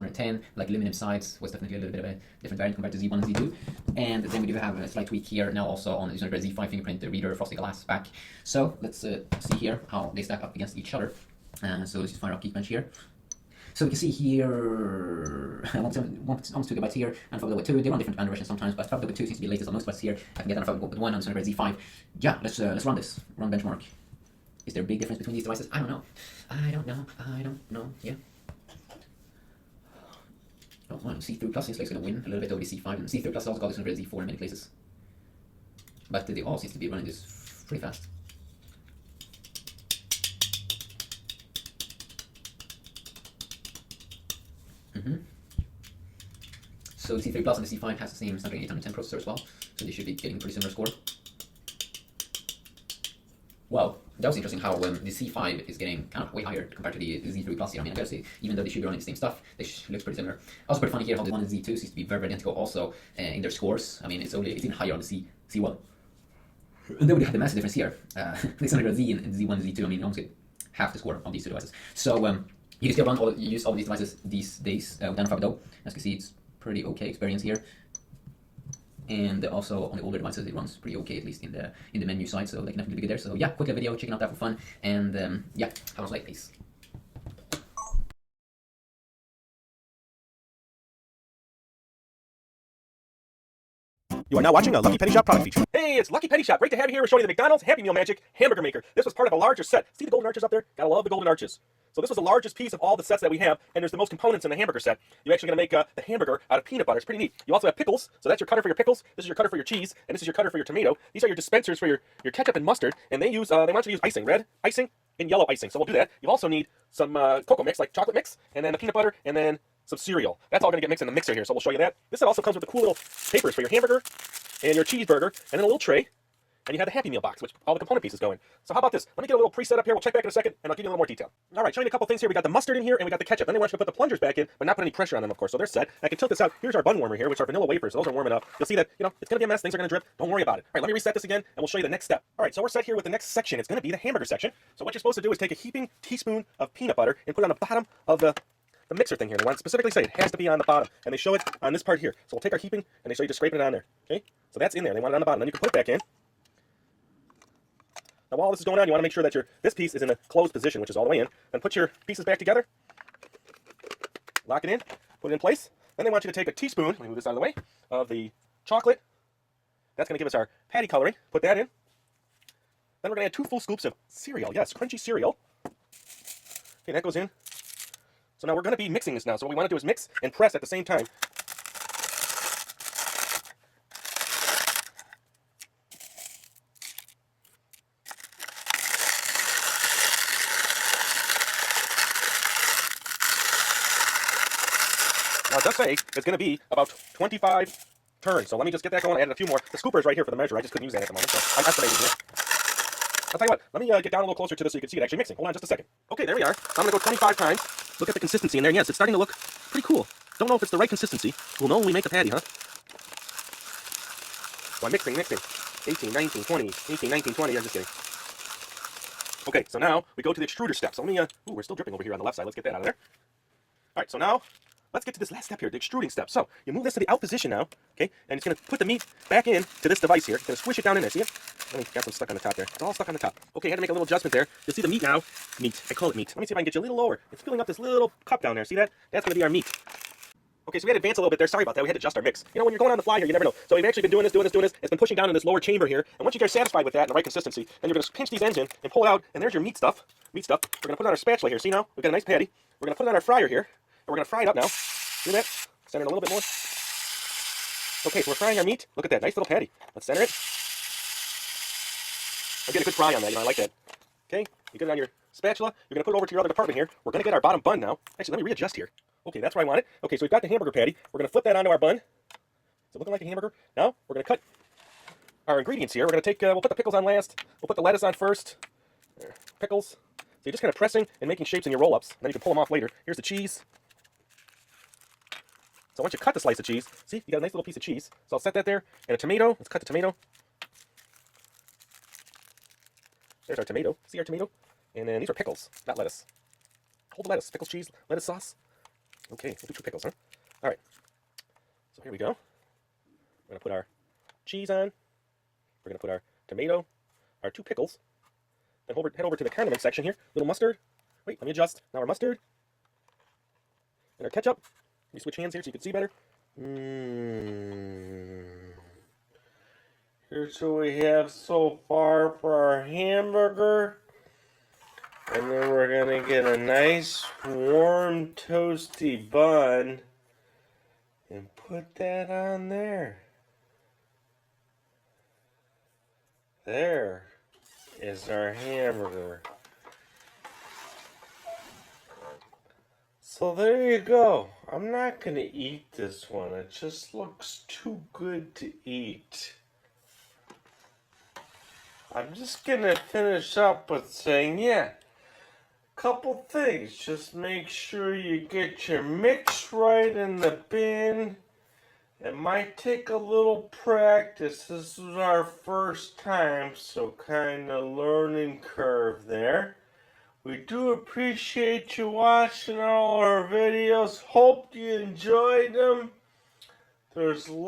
110, like aluminum sides was definitely a little bit of a different variant compared to Z1 and Z2. And then we do have a slight tweak here now also on the Z5 fingerprint reader frosted glass back. So let's see here how they stack up against each other. So let's just fire up Geekbench here. So we can see here 1.2 gigabytes here, and Unfuckable with 2. They run different band versions sometimes, but Unfuckable with 2 seems to be the latest on most devices here. I can get Unfuckable with 1 on Z5. Yeah, let's run this. Run benchmark. Is there a big difference between these devices? I don't know. I don't know. Yeah. Oh, well, C3 Plus seems like it's going to win a little bit over the C5, and C3 Plus also got this Z4 in many places. But they all seem to be running this pretty fast. So the C3 Plus and the C5 has the same Snapdragon 810 processor as well, so they should be getting a pretty similar score. Wow, that was interesting how the C5 is getting kind of way higher compared to the Z3 Plus here. I mean, I gotta say, even though they should be running the same stuff, they look pretty similar. Also pretty funny here how the one and Z2 seems to be very, very identical also in their scores. I mean, it's even higher on the C1. And then we have the massive difference here. The Snapdragon Z and Z1 and Z2, I mean, you almost get half the score on these two devices. So you can still use all these devices these days with Unfuckable. As you can see, it's pretty okay experience here. And also on the older devices, it runs pretty okay, at least in the menu side, so they can definitely be good there. So yeah, quick video, checking out that for fun, and yeah, have a nice peace. You are now watching a Lucky Penny Shop product feature. Hey, it's Lucky Penny Shop. Great to have you here. We're showing you the McDonald's Happy Meal Magic Hamburger Maker. This was part of a larger set. See the golden arches up there? Gotta love the golden arches. So this was the largest piece of all the sets that we have, and there's the most components in the hamburger set. You're actually going to make the hamburger out of peanut butter. It's pretty neat. You also have pickles, so that's your cutter for your pickles. This is your cutter for your cheese, and this is your cutter for your tomato. These are your dispensers for your ketchup and mustard, and they want you to use icing, red icing and yellow icing. So we'll do that. You also need some cocoa mix, like chocolate mix, and then the peanut butter, and then some cereal. That's all going to get mixed in the mixer here, so we'll show you that. This set also comes with the cool little papers for your hamburger and your cheeseburger, and then a little tray. And you have the Happy Meal box, which all the component pieces go in. So how about this? Let me get a little preset up here. We'll check back in a second, and I'll give you a little more detail. All right, showing you a couple things here. We got the mustard in here, and we got the ketchup. Then they want you to put the plungers back in, but not put any pressure on them, of course. So they're set. I can tilt this out. Here's our bun warmer here, which are vanilla wafers. Those are warming up. You'll see that, it's going to be a mess. Things are going to drip. Don't worry about it. All right, let me reset this again, and we'll show you the next step. All right, so we're set here with the next section. It's going to be the hamburger section. So what you're supposed to do is take a heaping teaspoon of peanut butter and put it on the bottom of the mixer thing here. They want to specifically say it has to be on the bottom, and they show it on this part here. So we'll take our heaping, and they show you just scraping it on there. Okay? So that's in there. They want it on the bottom. Then you can put it back in. Now while this is going on, you want to make sure that this piece is in a closed position, which is all the way in. Then put your pieces back together. Lock it in. Put it in place. Then they want you to take a teaspoon, let me move this out of the way, of the chocolate. That's going to give us our patty coloring. Put that in. Then we're going to add 2 full scoops of cereal. Yes, crunchy cereal. Okay, that goes in. So now we're going to be mixing this now. So what we want to do is mix and press at the same time. Now it does say it's going to be about 25 turns. So let me just get that going. I added a few more. The scooper is right here for the measure. I just couldn't use that at the moment, so I'm estimating here. I'll tell you what, let me get down a little closer to this so you can see it actually mixing. Hold on just a second. Okay, there we are. I'm going to go 25 times. Look at the consistency in there. And yes, it's starting to look pretty cool. Don't know if it's the right consistency. We'll know when we make the patty, huh? So I'm mixing. 18, 19, 20, 18, 19, 20. I'm just kidding. Okay, so now we go to the extruder step. So let me, ooh, we're still dripping over here on the left side. Let's get that out of there. All right, so now let's get to this last step here, the extruding step. So you move this to the out position now, okay? And it's going to put the meat back in to this device here. It's going to squish it down in there. See it? Oh, got some stuck on the top there. It's all stuck on the top. Okay, I had to make a little adjustment there. You'll see the meat now. Meat. I call it meat. Let me see if I can get you a little lower. It's filling up this little cup down there. See that? That's going to be our meat. Okay, so we had to advance a little bit there. Sorry about that. We had to adjust our mix. When you're going on the fly here, you never know. So we've actually been doing this. It's been pushing down in this lower chamber here. And once you get satisfied with that and the right consistency, then you're going to pinch these ends in and pull it out. And there's your meat stuff. We're going to put it on our spatula here. See now? We've got a nice patty. We're going to put it on our fryer here. And we're going to fry it up now. See that? Center it a little bit more. Okay, so we're frying our meat. Look at that. Nice little patty. Let's center it. I'll get a good fry on that. I like that. Okay, you get it on your spatula. You're going to put it over to your other department here. We're going to get our bottom bun now. Actually, let me readjust here. Okay, that's where I want it. Okay, so we've got the hamburger patty. We're going to flip that onto our bun. Is it looking like a hamburger? Now, we're going to cut our ingredients here. We're going to take, we'll put the pickles on last. We'll put the lettuce on first. There, pickles. So you're just kind of pressing and making shapes in your roll-ups. And then you can pull them off later. Here's the cheese. So once you cut the slice of cheese, see, you got a nice little piece of cheese. So I'll set that there. And a tomato. Let's cut the tomato. There's our tomato. See our tomato? And then these are pickles, not lettuce. Hold the lettuce. Pickles, cheese, lettuce sauce. Okay, we'll do 2 pickles, huh? All right. So here we go. We're going to put our cheese on. We're going to put our tomato, our 2 pickles. Then head over to the condiment section here. Little mustard. Wait, let me adjust. Now our mustard. And our ketchup. Let me switch hands here so you can see better. Here's what we have so far for our hamburger. And then we're going to get a nice warm toasty bun and put that on there. There is our hamburger. So there you go. I'm not going to eat this one. It just looks too good to eat. I'm just going to finish up with saying, yeah, couple things. Just make sure you get your mix right in the bin. It might take a little practice. This is our first time, so kind of learning curve there. We do appreciate you watching all our videos. Hope you enjoyed them. There's lots